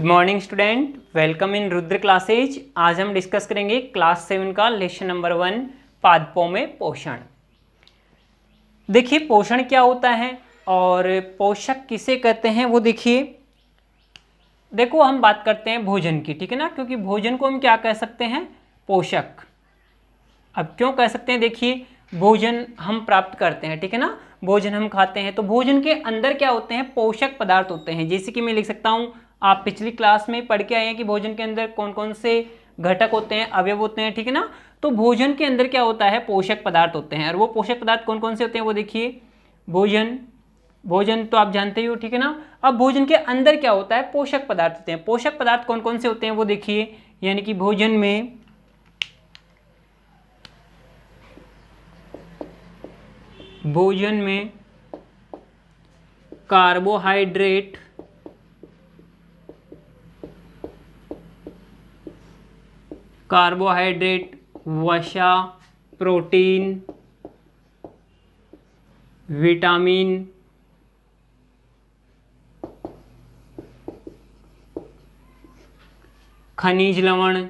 Good morning student, welcome in Rudra classes. आज हम discuss करेंगे क्लास 7 का लेसन नंबर 1 पादपों में पोषण। देखिए पोषण क्या होता है और पोषक किसे कहते हैं वो देखिए। देखो हम बात करते हैं भोजन की, ठीक है ना, क्योंकि भोजन को हम क्या कह सकते हैं, पोषक। अब क्यों कह सकते हैं, देखिए भोजन हम प्राप्त करते हैं, ठीक है ना, भोजन हम खाते हैं, तो भोजन के अंदर क्या होते हैं, पोषक पदार्थ होते हैं। जैसे कि मैं लिख सकता हूँ, आप पिछली क्लास में पढ़ के आए हैं कि भोजन के अंदर कौन कौन से घटक होते हैं, अवयव होते हैं, ठीक है ना। तो भोजन के अंदर क्या होता है, पोषक पदार्थ होते हैं। और वो पोषक पदार्थ कौन कौन से होते हैं वो देखिए। भोजन तो आप जानते ही हो, ठीक है ना। अब भोजन के अंदर क्या होता है, पोषक पदार्थ होते हैं। पोषक पदार्थ कौन कौन से होते हैं वो देखिए। यानी कि भोजन में कार्बोहाइड्रेट, वसा, प्रोटीन, विटामिन, खनिज लवण,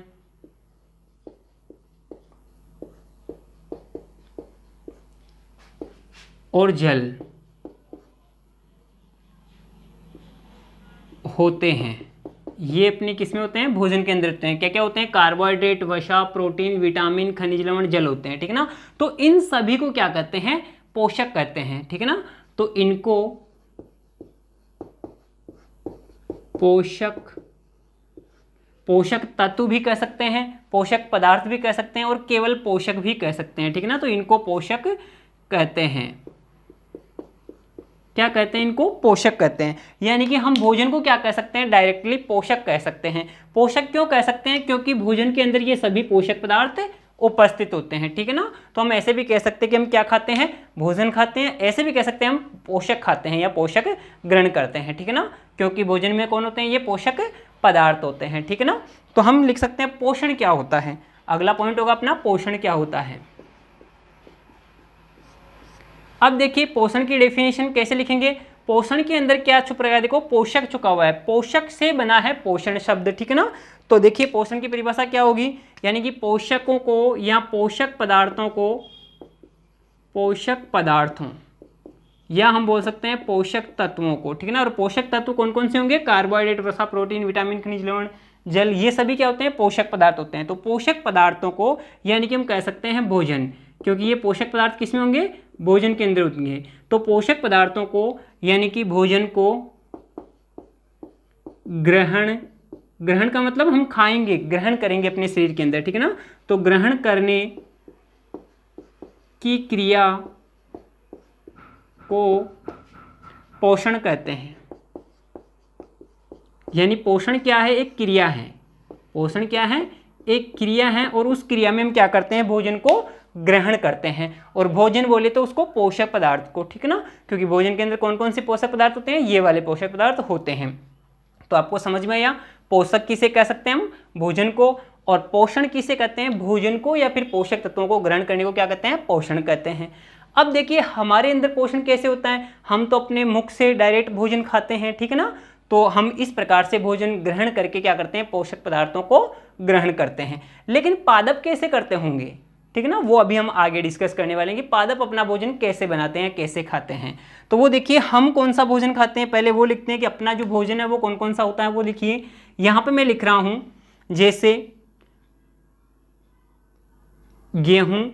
और जल होते हैं। ये अपनी किस में होते हैं, भोजन के अंदर होते हैं। क्या क्या होते हैं, कार्बोहाइड्रेट, वसा, प्रोटीन, विटामिन, खनिज लवण, जल होते हैं, ठीक है ना। तो इन सभी को क्या कहते हैं, पोषक कहते हैं, ठीक है ना। तो इनको पोषक तत्व भी कह सकते हैं, पोषक पदार्थ भी कह सकते हैं, और केवल पोषक भी कह सकते हैं, ठीक है ना। तो इनको पोषक कहते हैं। क्या कहते हैं, इनको पोषक कहते हैं। यानी कि हम भोजन को क्या कह सकते हैं, डायरेक्टली पोषक कह सकते हैं। पोषक क्यों कह सकते हैं, क्योंकि भोजन के अंदर ये सभी पोषक पदार्थ उपस्थित होते हैं, ठीक है ना। तो हम ऐसे भी कह सकते हैं कि हम क्या खाते हैं, भोजन खाते हैं। ऐसे भी कह सकते हैं हम पोषक खाते हैं या पोषक ग्रहण करते हैं, ठीक है ना, क्योंकि भोजन में कौन होते हैं, ये पोषक पदार्थ होते हैं, ठीक है ना। तो हम लिख सकते हैं पोषण क्या होता है। अगला पॉइंट होगा अपना, पोषण क्या होता है। अब देखिए पोषण की डेफिनेशन कैसे लिखेंगे। पोषण के अंदर क्या छुप रहा है, देखो पोषक छुपा हुआ है, पोषक से बना है पोषण शब्द, ठीक है ना। तो देखिए पोषण की परिभाषा क्या होगी, यानी कि पोषकों को या पोषक पदार्थों या हम बोल सकते हैं पोषक तत्वों को, ठीक है ना। और पोषक तत्व कौन कौन से होंगे, कार्बोहाइड्रेट, वसा, प्रोटीन, विटामिन, खनिज लवण, जल, ये सभी क्या होते हैं, पोषक पदार्थ होते हैं। तो पोषक पदार्थों को यानी कि हम कह सकते हैं भोजन, क्योंकि ये पोषक पदार्थ किस में होंगे, भोजन के अंदर होंगे। तो पोषक पदार्थों को यानी कि भोजन को ग्रहण का मतलब हम खाएंगे, ग्रहण करेंगे अपने शरीर के अंदर, ठीक है ना। तो ग्रहण करने की क्रिया को पोषण कहते हैं। यानी पोषण क्या है, एक क्रिया है। पोषण क्या है, एक क्रिया है, और उस क्रिया में हम क्या करते हैं, भोजन को ग्रहण करते हैं। और भोजन बोले तो उसको पोषक पदार्थ को, ठीक है ना, क्योंकि भोजन के अंदर कौन कौन से पोषक पदार्थ होते हैं, ये वाले पोषक पदार्थ होते हैं। तो आपको समझ में आया, पोषक किसे कह सकते हैं हम, भोजन को, और पोषण किसे कहते हैं, भोजन को या फिर पोषक तत्वों को ग्रहण करने को क्या कहते हैं, पोषण कहते हैं। अब देखिए हमारे अंदर पोषण कैसे होता है, हम तो अपने मुख से डायरेक्ट भोजन खाते हैं, ठीक है ना। तो हम इस प्रकार से भोजन ग्रहण करके क्या करते हैं, पोषक पदार्थों को ग्रहण करते हैं। लेकिन पादप कैसे करते होंगे, ठीक है ना, वो अभी हम आगे डिस्कस करने वाले हैं कि पादप अपना भोजन कैसे बनाते हैं, कैसे खाते हैं। तो वो देखिए हम कौन सा भोजन खाते हैं, पहले वो लिखते हैं कि अपना जो भोजन है वो कौन कौन सा होता है। वो लिखिए, यहाँ पे मैं लिख रहा हूं, जैसे गेहूं,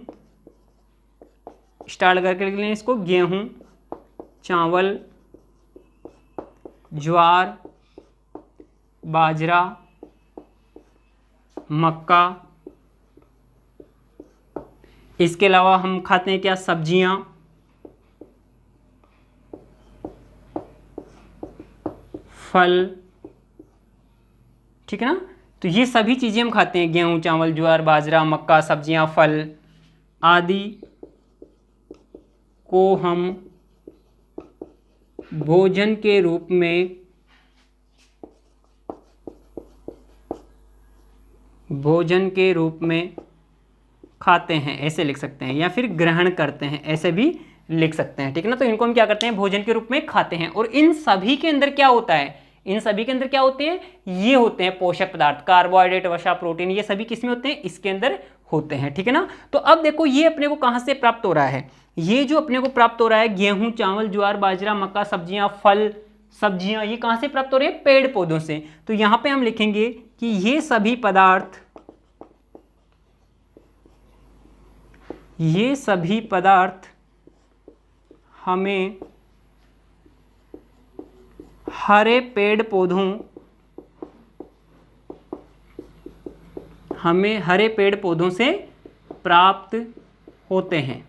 स्टार्ट करके लिख लें इसको, गेहूं, चावल, ज्वार, बाजरा, मक्का। इसके अलावा हम खाते हैं क्या, सब्जियां, फल, ठीक है ना। तो ये सभी चीजें हम खाते हैं, गेहूं, चावल, ज्वार, बाजरा, मक्का, सब्जियां, फल आदि को हम भोजन के रूप में खाते हैं, ऐसे लिख सकते हैं, या फिर ग्रहण करते हैं, ऐसे भी लिख सकते हैं, ठीक है ना। तो इनको हम क्या करते हैं, भोजन के रूप में खाते हैं। और इन सभी के अंदर क्या होता है, इन सभी के अंदर क्या होते हैं, ये होते हैं पोषक पदार्थ, कार्बोहाइड्रेट, वसा, प्रोटीन, ये सभी किसमें होते हैं, इसके अंदर होते हैं, ठीक है ना। तो अब देखो ये अपने को कहाँ से प्राप्त हो रहा है, ये जो अपने को प्राप्त हो रहा है गेहूं, चावल, ज्वार, बाजरा, मक्का, सब्जियां, फल, सब्जियां, ये कहाँ से प्राप्त हो रहे हैं, पेड़ पौधों से। तो यहाँ पे हम लिखेंगे कि ये सभी पदार्थ हमें हरे पेड़ पौधों से प्राप्त होते हैं।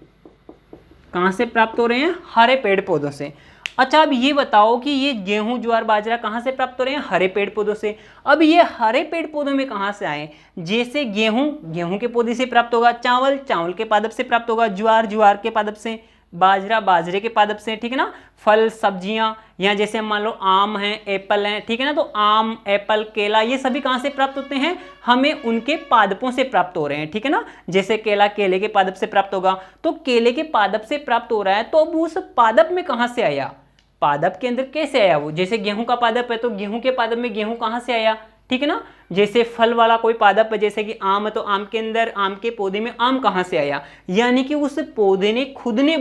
कहाँ से प्राप्त हो रहे हैं, हरे पेड़ पौधों से। अच्छा अब ये बताओ कि ये गेहूं, ज्वार, बाजरा कहाँ से प्राप्त हो रहे हैं, हरे पेड़ पौधों से। अब ये हरे पेड़ पौधों में कहाँ से आए, जैसे गेहूं के पौधे से प्राप्त होगा, चावल के पादप से प्राप्त होगा, ज्वार के पादप से, बाजरे के पादप से, ठीक है ना। फल, सब्जियां, या जैसे मान लो आम है, एप्पल है, ठीक है ना, तो आम, एप्पल, केला, ये सभी कहाँ से प्राप्त होते हैं, हमें उनके पादपों से प्राप्त हो रहे हैं, ठीक है ना। जैसे केला केले के पादप से प्राप्त होगा, तो केले के पादप से प्राप्त हो रहा है, तो अब उस पादप में कहाँ से आया, पादप के अंदर कैसे आया वो। जैसे गेहूं का पादप है तो गेहूं के पादप में गेहूं कहाँ से आया, ठीक है ना। जैसे फल वाला कोई पादप है, जैसे कि आम है, तो आम के अंदर, आम के पौधे में आम कहाँ से आया, यानी कि उस पौधे ने खुद ने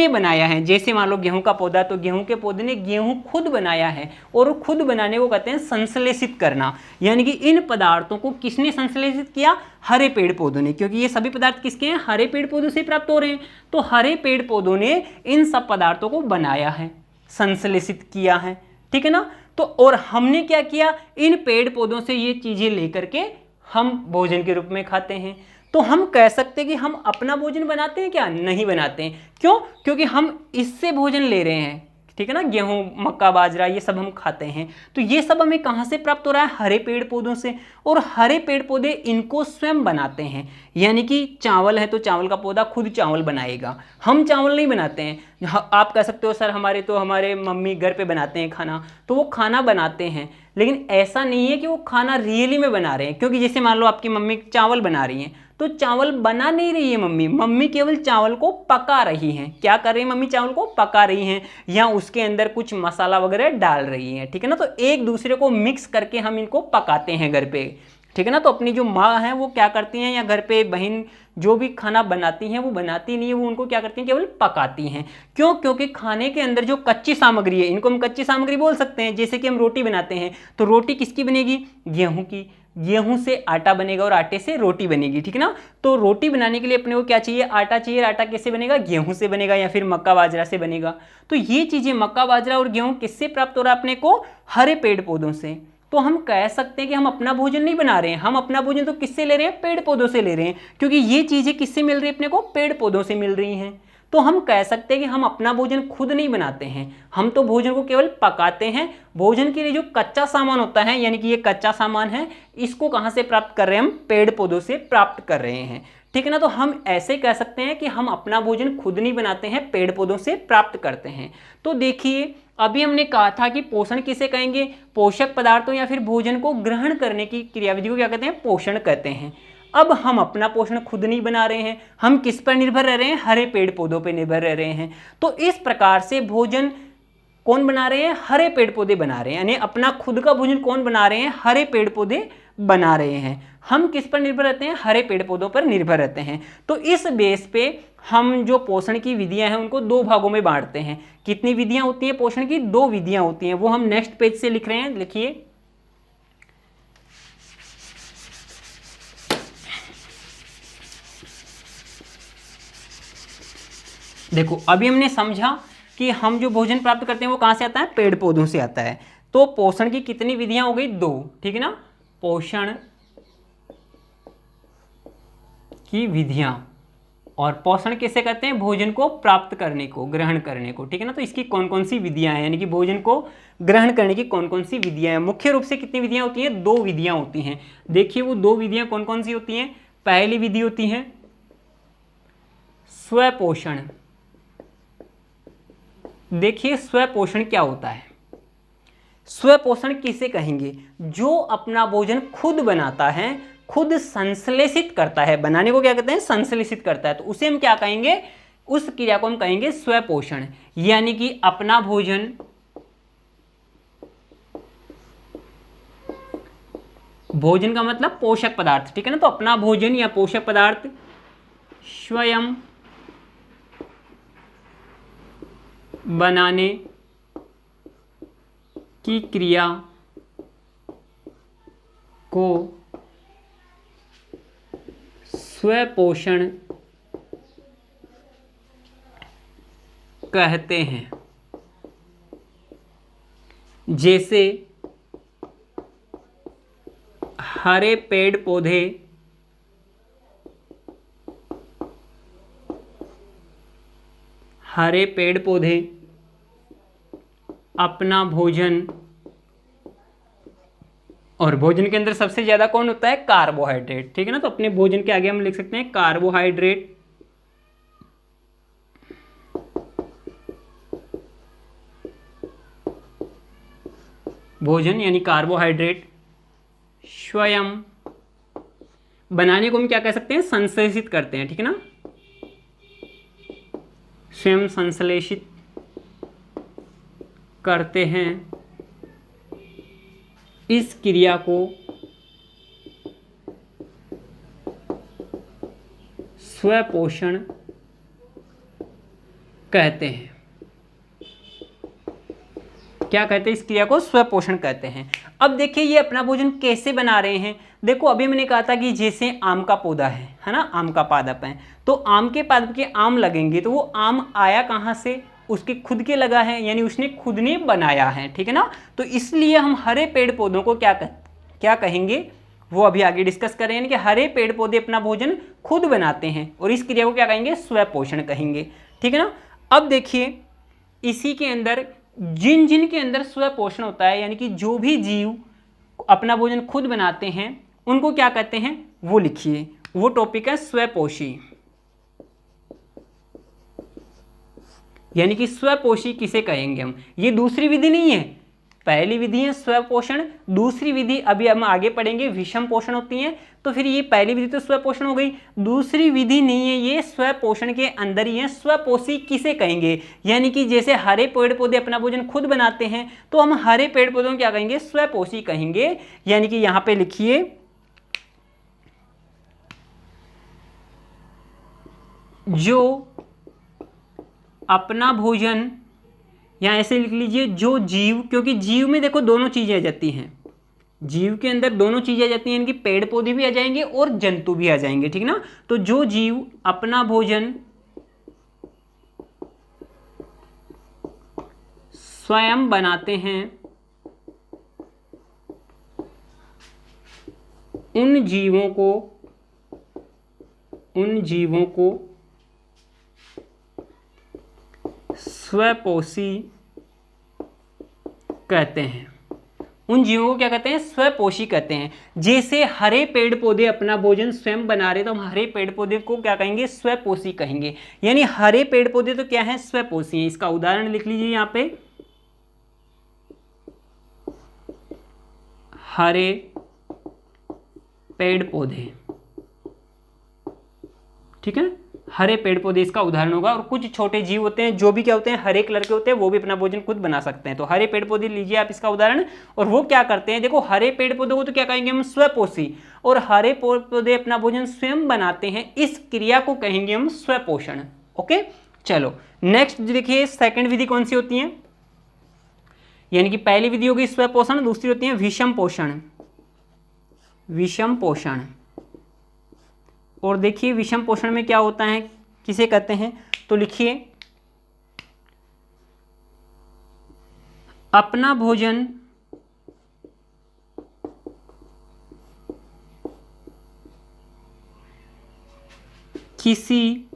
बनाया है, जैसे मान लो गेहूं का पौधा, तो गेहूं के पौधे ने गेहूं खुद बनाया है, और खुद बनाने को कहते हैं संश्लेषित करना। यानी कि इन पदार्थों को किसने संश्लेषित किया, हरे पेड़ पौधों ने, क्योंकि ये सभी पदार्थ किसके हैं, हरे पेड़ पौधों से प्राप्त हो रहे हैं। तो हरे पेड़ पौधों ने इन सब पदार्थों को बनाया है, संश्लेषित किया है, ठीक है ना। तो और हमने क्या किया, इन पेड़ पौधों से ये चीजें लेकर के हम भोजन के रूप में खाते हैं। तो हम कह सकते हैं कि हम अपना भोजन बनाते हैं क्या, नहीं बनाते हैं। क्यों, क्योंकि हम इससे भोजन ले रहे हैं, ठीक है ना। गेहूं, मक्का, बाजरा, ये सब हम खाते हैं, तो ये सब हमें कहाँ से प्राप्त हो रहा है, हरे पेड़ पौधों से। और हरे पेड़ पौधे इनको स्वयं बनाते हैं, यानी कि चावल है तो चावल का पौधा खुद चावल बनाएगा, हम चावल नहीं बनाते हैं। आप कह सकते हो सर हमारे मम्मी घर पे बनाते हैं खाना, तो वो खाना बनाते हैं, लेकिन ऐसा नहीं है कि वो खाना रियली में बना रहे हैं। क्योंकि जैसे मान लो आपकी मम्मी चावल बना रही हैं, तो चावल बना नहीं रही है मम्मी केवल चावल को पका रही हैं। क्या कर रही है मम्मी, चावल को पका रही हैं, या उसके अंदर कुछ मसाला वगैरह डाल रही हैं, ठीक है ना। तो एक दूसरे को मिक्स करके हम इनको पकाते हैं घर पे, ठीक है ना। तो अपनी जो माँ है वो क्या करती हैं, या घर पे बहन जो भी खाना बनाती हैं, वो बनाती नहीं है, वो उनको क्या करती हैं, केवल पकाती हैं। क्यों, क्योंकि खाने के अंदर जो कच्ची सामग्री है, इनको हम कच्ची सामग्री बोल सकते हैं। जैसे कि हम रोटी बनाते हैं, तो रोटी किसकी बनेगी, गेहूं की, गेहूं से आटा बनेगा और आटे से रोटी बनेगी, ठीक है ना। तो रोटी बनाने के लिए अपने को क्या चाहिए, आटा चाहिए। आटा कैसे बनेगा, गेहूं से बनेगा, या फिर मक्का बाजरा से बनेगा। तो ये चीजें मक्का बाजरा और गेहूं किससे प्राप्त हो रहा है अपने को, हरे पेड़ पौधों से। तो हम कह सकते हैं कि हम अपना भोजन नहीं बना रहे हैं, हम अपना भोजन तो किससे ले रहे हैं, पेड़ पौधों से ले रहे हैं, क्योंकि ये चीजें किससे मिल रही है अपने को, पेड़ पौधों से मिल रही हैं। तो हम कह सकते हैं कि हम अपना भोजन खुद नहीं बनाते हैं, हम तो भोजन को केवल पकाते हैं। भोजन के लिए जो कच्चा सामान होता है, यानी कि ये कच्चा सामान है, इसको कहाँ से प्राप्त कर रहे हैं, हम पेड़ पौधों से प्राप्त कर रहे हैं, ठीक है ना। तो हम ऐसे कह सकते हैं कि हम अपना भोजन खुद नहीं बनाते हैं, पेड़ पौधों से प्राप्त करते हैं। तो देखिए अभी हमने कहा था कि पोषण किसे कहेंगे, पोषक पदार्थों या फिर भोजन को ग्रहण करने की क्रियाविधि को क्या कहते हैं, पोषण कहते हैं। अब हम अपना पोषण खुद नहीं बना रहे हैं, हम किस पर निर्भर रह रहे हैं, हरे पेड़ पौधों पर निर्भर रह रहे हैं। तो इस प्रकार से भोजन कौन बना रहे हैं, हरे पेड़ पौधे बना रहे हैं, यानी अपना खुद का भोजन कौन बना रहे हैं, हरे पेड़ पौधे बना रहे हैं। हम किस पर निर्भर रहते हैं, हरे पेड़ पौधों पर निर्भर रहते हैं। तो इस बेस पे हम जो पोषण की विधियां हैं उनको दो भागों में बांटते हैं। कितनी विधियां होती हैं पोषण की, दो विधियां होती हैं, वो हम नेक्स्ट पेज से लिख रहे हैं, लिखिए। देखो अभी हमने समझा कि हम जो भोजन प्राप्त करते हैं वो कहाँ से आता है, पेड़ पौधों से आता है। तो पोषण की कितनी विधियां हो गई, दो, ठीक है ना। पोषण की विधियां, और पोषण किसे कहते हैं, भोजन को प्राप्त करने को, ग्रहण करने को, ठीक है ना। तो इसकी कौन कौन सी विधियां हैं, यानी कि भोजन को ग्रहण करने की कौन कौन सी विधियां हैं। मुख्य रूप से कितनी विधियां होती हैं, दो विधियां होती हैं। देखिए वो दो विधियां कौन कौन सी होती हैं। पहली विधि होती है स्वपोषण। देखिए स्वपोषण क्या होता है, स्वपोषण किसे कहेंगे, जो अपना भोजन खुद बनाता है, खुद संश्लेषित करता है। बनाने को क्या कहते हैं, संश्लेषित करता है, तो उसे हम क्या कहेंगे, उस क्रिया को हम कहेंगे स्वपोषण। यानी कि अपना भोजन भोजन का मतलब पोषक पदार्थ, ठीक है ना। तो अपना भोजन या पोषक पदार्थ स्वयं बनाने की क्रिया को स्वपोषण कहते हैं। जैसे हरे पेड़ पौधे अपना भोजन, और भोजन के अंदर सबसे ज्यादा कौन होता है, कार्बोहाइड्रेट, ठीक है ना। तो अपने भोजन के आगे हम लिख सकते हैं कार्बोहाइड्रेट, भोजन यानी कार्बोहाइड्रेट स्वयं बनाने को हम क्या कह सकते हैं, संश्लेषित करते हैं, ठीक है ना। स्वयं संश्लेषित करते हैं, इस क्रिया को स्वपोषण कहते हैं। क्या कहते हैं, इस क्रिया को स्वपोषण कहते हैं। अब देखिए ये अपना भोजन कैसे बना रहे हैं। देखो अभी मैंने कहा था कि जैसे आम का पौधा है ना, आम का पादप है, तो आम के पादप के आम लगेंगे, तो वो आम आया कहाँ से, उसके खुद के लगा है, यानी उसने खुद ने बनाया है, ठीक है ना। तो इसलिए हम हरे पेड़ पौधों को क्या कहेंगे, वो अभी आगे डिस्कस करें। यानी कि हरे पेड़ पौधे अपना भोजन खुद बनाते हैं और इस क्रिया को क्या कहेंगे, स्वपोषण कहेंगे, ठीक है ना। अब देखिए इसी के अंदर जिन जिन के अंदर स्वपोषण होता है, यानी कि जो भी जीव अपना भोजन खुद बनाते हैं उनको क्या कहते हैं, वो लिखिए। वो टॉपिक है स्वपोषी। यानी कि स्वपोषी किसे कहेंगे हम, ये दूसरी विधि नहीं है, पहली विधि है स्वपोषण, दूसरी विधि अभी हम आगे पढ़ेंगे विषम पोषण होती है। तो फिर ये पहली विधि तो स्वपोषण हो गई, दूसरी विधि नहीं है, ये स्वपोषण के अंदर ही है। स्वपोषी किसे कहेंगे, यानी कि जैसे हरे पेड़ पौधे अपना भोजन खुद बनाते हैं, तो हम हरे पेड़ पौधों को क्या कहेंगे, स्वपोषी कहेंगे। यानी कि यहां पे लिखिए जो अपना भोजन, या ऐसे लिख लीजिए जो जीव, क्योंकि जीव में देखो दोनों चीजें आ जाती हैं, जीव के अंदर दोनों चीजें आ जाती हैं, यानी कि पेड़ पौधे भी आ जाएंगे और जंतु भी आ जाएंगे, ठीक ना। तो जो जीव अपना भोजन स्वयं बनाते हैं उन जीवों को स्वपोषी कहते हैं। उन जीवों को क्या कहते हैं, स्वपोषी कहते हैं। जैसे हरे पेड़ पौधे अपना भोजन स्वयं बना रहे, तो हम हरे पेड़ पौधे को क्या कहेंगे, स्वपोषी कहेंगे। यानी हरे पेड़ पौधे तो क्या है, स्वपोषी हैं। इसका उदाहरण लिख लीजिए यहां पे, हरे पेड़ पौधे, ठीक है। हरे पेड़ पौधे इसका उदाहरण होगा। और कुछ छोटे जीव होते हैं जो भी क्या होते हैं, हरे कलर के होते हैं, वो भी अपना भोजन खुद बना सकते हैं। तो हरे पेड़ पौधे लीजिए आप इसका उदाहरण। और वो क्या करते हैं, देखो हरे पेड़ पौधे को तो क्या कहेंगे हम, स्वपोषी, और हरे पेड़ पौधे अपना भोजन स्वयं बनाते हैं, इस क्रिया को कहेंगे हम स्वपोषण। ओके चलो नेक्स्ट देखिए, सेकंड विधि कौन सी होती है। यानी कि पहली विधि होगी स्वपोषण, दूसरी होती है विषम पोषण, विषम पोषण। और देखिए विषम पोषण में क्या होता है, किसे कहते हैं, तो लिखिए अपना भोजन किसी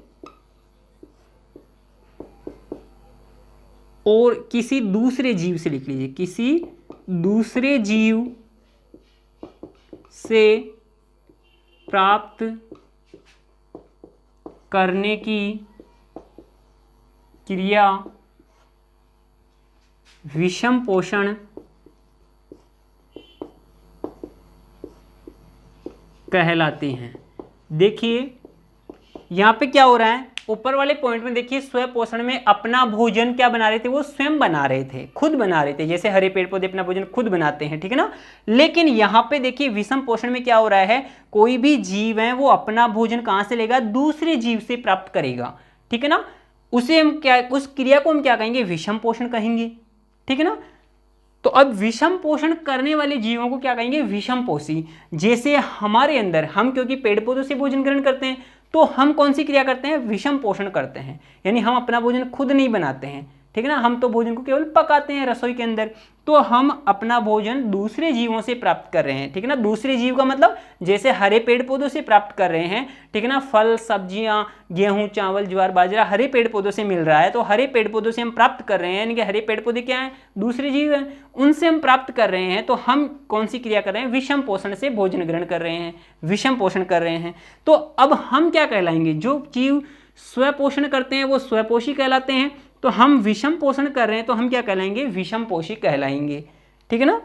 दूसरे जीव से, लिख लीजिए किसी दूसरे जीव से प्राप्त करने की क्रिया विषम पोषण कहलाती हैं। देखिए यहां पे क्या हो रहा है, ऊपर वाले पॉइंट में देखिए स्व पोषण में अपना भोजन क्या बना रहे थे, वो स्वयं बना रहे थे, खुद बना रहे थे, जैसे हरे पेड़ पौधे अपना भोजन खुद बनाते हैं, ठीक है ना। लेकिन यहाँ पे देखिए विषम पोषण में क्या हो रहा है, कोई भी जीव है वो अपना भोजन कहाँ से लेगा, दूसरे जीव से प्राप्त करेगा, ठीक है ना। उसे हम क्या, उस क्रिया को हम क्या कहेंगे, विषम पोषण कहेंगे, ठीक है ना। तो अब विषम पोषण करने वाले जीवों को क्या कहेंगे, विषम पोषी। जैसे हमारे अंदर हम क्योंकि पेड़ पौधों से भोजन ग्रहण करते हैं तो हम कौन सी क्रिया करते हैं, विषम पोषण करते हैं, यानी हम अपना भोजन खुद नहीं बनाते हैं, ठीक है ना। हम तो भोजन को केवल पकाते हैं रसोई के अंदर, तो हम अपना भोजन दूसरे जीवों से प्राप्त कर रहे हैं, ठीक है ना। दूसरे जीव का मतलब जैसे हरे पेड़ पौधों से प्राप्त कर रहे हैं, ठीक है ना। फल सब्जियां, गेहूं चावल ज्वार बाजरा हरे पेड़ पौधों से मिल रहा है, तो हरे पेड़ पौधों से हम प्राप्त कर रहे हैं, यानी कि हरे पेड़ पौधे क्या हैं, दूसरे जीव हैं, उनसे हम प्राप्त कर रहे हैं। तो हम कौन सी क्रिया कर रहे हैं, विषम पोषण से भोजन ग्रहण कर रहे हैं, विषम पोषण कर रहे हैं। तो अब हम क्या कहलाएंगे, जो जीव स्वपोषण करते हैं वो स्वपोषी कहलाते हैं, तो हम विषम पोषण कर रहे हैं तो हम क्या कहलाएंगे, विषम पोषी कहलाएंगे, ठीक है ना।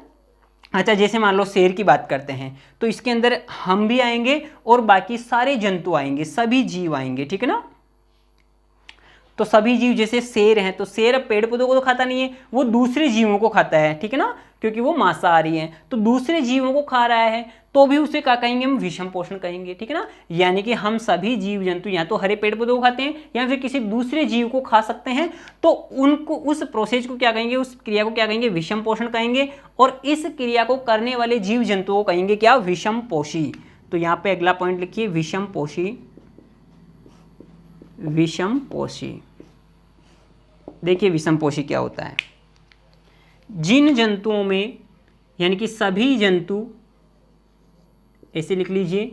अच्छा, जैसे मान लो शेर की बात करते हैं तो इसके अंदर हम भी आएंगे और बाकी सारे जंतु आएंगे, सभी जीव आएंगे, ठीक है ना। तो सभी जीव, जैसे शेर हैं तो शेर अब पेड़ पौधों को तो खाता नहीं है, वो दूसरे जीवों को खाता है, ठीक है ना, क्योंकि वो मांसाहारी है, तो दूसरे जीवों को खा रहा है, तो भी उसे क्या कहेंगे, हम विषम पोषण कहेंगे, ठीक है ना। यानी कि हम सभी जीव जंतु या तो हरे पेड़ पौधों को खाते हैं या फिर किसी दूसरे जीव को खा सकते हैं, तो उनको उस प्रोसेस को क्या कहेंगे, उस क्रिया को क्या कहेंगे, विषम पोषण कहेंगे। और इस क्रिया को करने वाले जीव जंतुओं को कहेंगे क्या, विषम पोषी। तो यहाँ पे अगला पॉइंट लिखिए, विषम पोषी, विषम पोषी। देखिए विषम पोषी क्या होता है, जिन जंतुओं में, यानी कि सभी जंतु, ऐसे लिख लीजिए,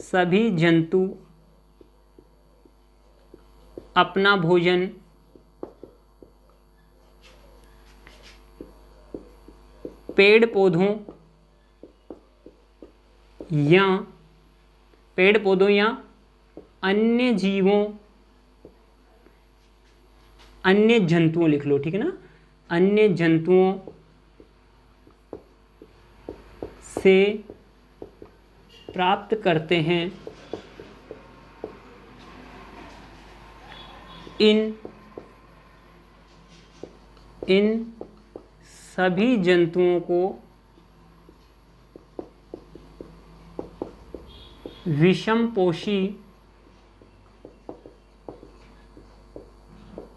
सभी जंतु अपना भोजन पेड़ पौधों या अन्य जीवों, अन्य जंतुओं लिख लो, ठीक है ना, अन्य जंतुओं से प्राप्त करते हैं। इन सभी जंतुओं को विषम पोषी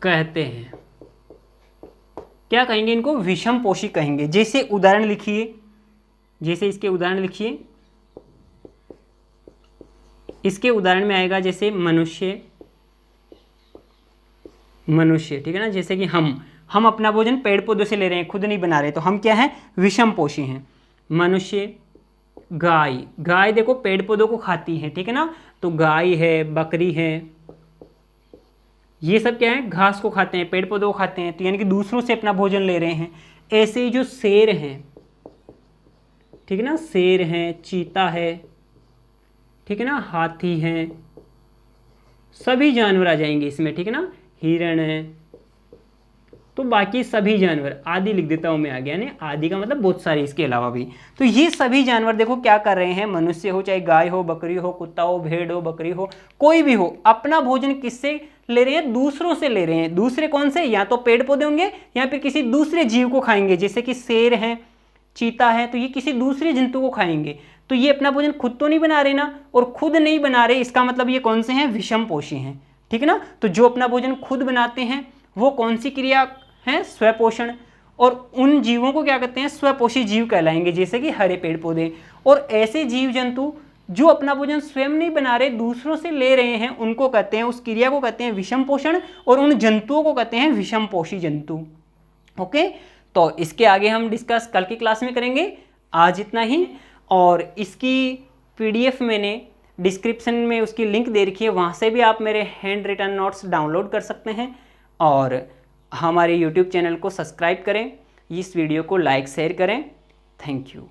कहते हैं। क्या कहेंगे, इनको विषम पोषी कहेंगे। जैसे उदाहरण लिखिए, जैसे इसके उदाहरण लिखिए, इसके उदाहरण में आएगा जैसे मनुष्य, ठीक है ना। जैसे कि हम अपना भोजन पेड़ पौधों से ले रहे हैं, खुद नहीं बना रहे, तो हम क्या हैं, विषम पोषी हैं। मनुष्य, गाय देखो पेड़ पौधों को खाती है, ठीक है ना, तो गाय है, बकरी है, ये सब क्या है, घास को खाते हैं, पेड़ पौधों को खाते हैं, तो यानी कि दूसरों से अपना भोजन ले रहे हैं। ऐसे ही जो शेर हैं, ठीक है ना, शेर हैं, चीता है, ठीक है ना, हाथी हैं, सभी जानवर आ जाएंगे इसमें, ठीक है ना, हिरण है, तो बाकी सभी जानवर, आदि लिख देता हूं मैं आगे, यानी आदि का मतलब बहुत सारे इसके अलावा भी। तो ये सभी जानवर देखो क्या कर रहे हैं, मनुष्य हो, चाहे गाय हो, बकरी हो, कुत्ता हो, भेड़ हो, बकरी हो, कोई भी हो, अपना भोजन किससे ले रहे हैं, दूसरों से ले रहे हैं। दूसरे कौन से, या तो पेड़ पौधे होंगे या फिर किसी दूसरे जीव को खाएंगे, जैसे कि शेर है, चीता है, तो ये किसी दूसरे जंतु को खाएंगे। तो ये अपना भोजन खुद तो नहीं बना रहे ना, और खुद नहीं बना रहे, इसका मतलब ये कौन से हैं, विषम पोषी हैं, ठीक है ना। तो जो अपना भोजन खुद बनाते हैं वो कौन सी क्रिया है, स्वपोषण, और उन जीवों को क्या कहते हैं, स्वपोषी जीव कहलाएंगे, जैसे कि हरे पेड़ पौधे। और ऐसे जीव जंतु जो अपना भोजन स्वयं नहीं बना रहे, दूसरों से ले रहे हैं, उनको कहते हैं, उस क्रिया को कहते हैं विषम पोषण, और उन जंतुओं को कहते हैं विषम पोषी जंतु। ओके, तो इसके आगे हम डिस्कस कल की क्लास में करेंगे। आज इतना ही, और इसकी PDF मैंने डिस्क्रिप्शन में उसकी लिंक दे रखी है, वहाँ से भी आप मेरे हैंड रिटन नोट्स डाउनलोड कर सकते हैं। और हमारे YouTube चैनल को सब्सक्राइब करें, इस वीडियो को लाइक शेयर करें। Thank you.